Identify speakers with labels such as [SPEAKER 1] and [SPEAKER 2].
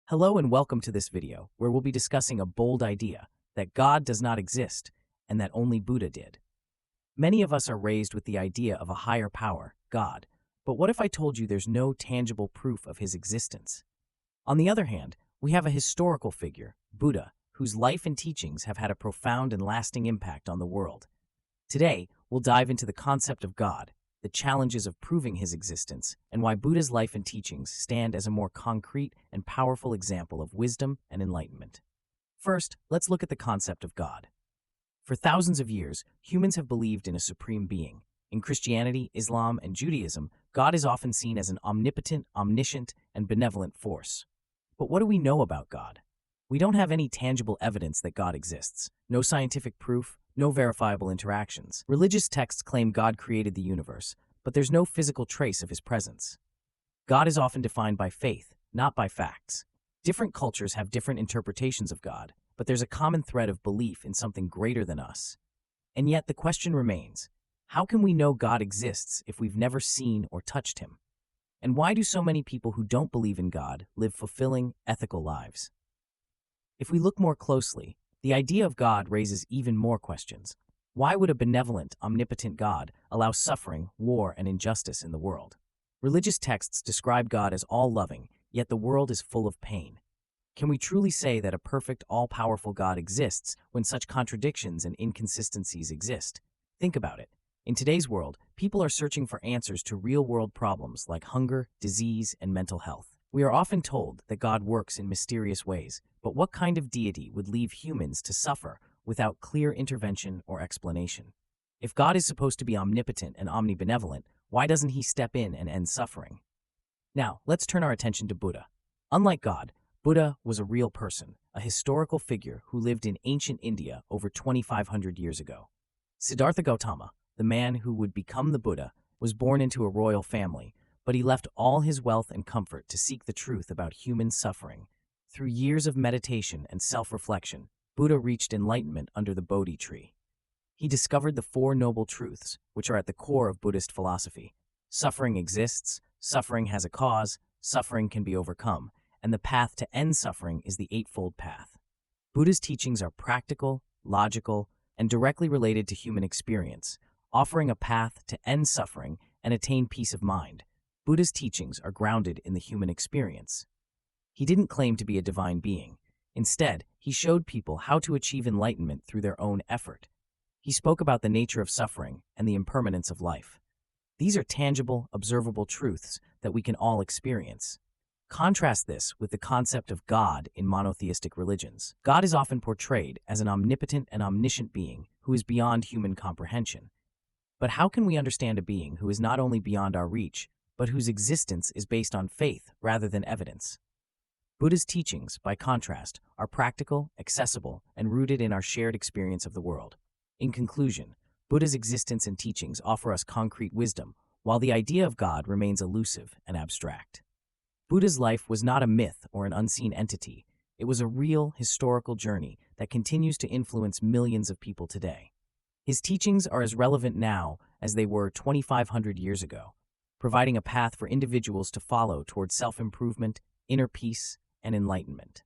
[SPEAKER 1] Hello and welcome to this video, where we'll be discussing a bold idea that God does not exist and that only Buddha did. Many of us are raised with the idea of a higher power, God, but what if I told you there's no tangible proof of his existence? On the other hand, we have a historical figure, Buddha, whose life and teachings have had a profound and lasting impact on the world. Today, we'll dive into the concept of God, the challenges of proving his existence, and why Buddha's life and teachings stand as a more concrete and powerful example of wisdom and enlightenment. First, let's look at the concept of God. For thousands of years, humans have believed in a supreme being. In Christianity, Islam, and Judaism, God is often seen as an omnipotent, omniscient, and benevolent force. But what do we know about God? We don't have any tangible evidence that God exists. No scientific proof, no verifiable interactions. Religious texts claim God created the universe, but there's no physical trace of his presence. God is often defined by faith, not by facts. Different cultures have different interpretations of God, but there's a common thread of belief in something greater than us. And yet the question remains, how can we know God exists if we've never seen or touched him? And why do so many people who don't believe in God live fulfilling, ethical lives? If we look more closely, the idea of God raises even more questions. Why would a benevolent, omnipotent God allow suffering, war, and injustice in the world? Religious texts describe God as all-loving, yet the world is full of pain. Can we truly say that a perfect, all-powerful God exists when such contradictions and inconsistencies exist? Think about it. In today's world, people are searching for answers to real-world problems like hunger, disease, and mental health. We are often told that God works in mysterious ways, but what kind of deity would leave humans to suffer without clear intervention or explanation? If God is supposed to be omnipotent and omnibenevolent, why doesn't he step in and end suffering? Now, let's turn our attention to Buddha. Unlike God, Buddha was a real person, a historical figure who lived in ancient India over 2,500 years ago. Siddhartha Gautama, the man who would become the Buddha, was born into a royal family, but he left all his wealth and comfort to seek the truth about human suffering. Through years of meditation and self-reflection, Buddha reached enlightenment under the Bodhi tree. He discovered the Four Noble Truths, which are at the core of Buddhist philosophy. Suffering exists, suffering has a cause, suffering can be overcome, and the path to end suffering is the Eightfold Path. Buddha's teachings are practical, logical, and directly related to human experience, offering a path to end suffering and attain peace of mind. Buddha's teachings are grounded in the human experience. He didn't claim to be a divine being. Instead, he showed people how to achieve enlightenment through their own effort. He spoke about the nature of suffering and the impermanence of life. These are tangible, observable truths that we can all experience. Contrast this with the concept of God in monotheistic religions. God is often portrayed as an omnipotent and omniscient being who is beyond human comprehension. But how can we understand a being who is not only beyond our reach, but whose existence is based on faith rather than evidence? Buddha's teachings, by contrast, are practical, accessible, and rooted in our shared experience of the world. In conclusion, Buddha's existence and teachings offer us concrete wisdom, while the idea of God remains elusive and abstract. Buddha's life was not a myth or an unseen entity. It was a real, historical journey that continues to influence millions of people today. His teachings are as relevant now as they were 2,500 years ago, providing a path for individuals to follow towards self-improvement, inner peace, and enlightenment.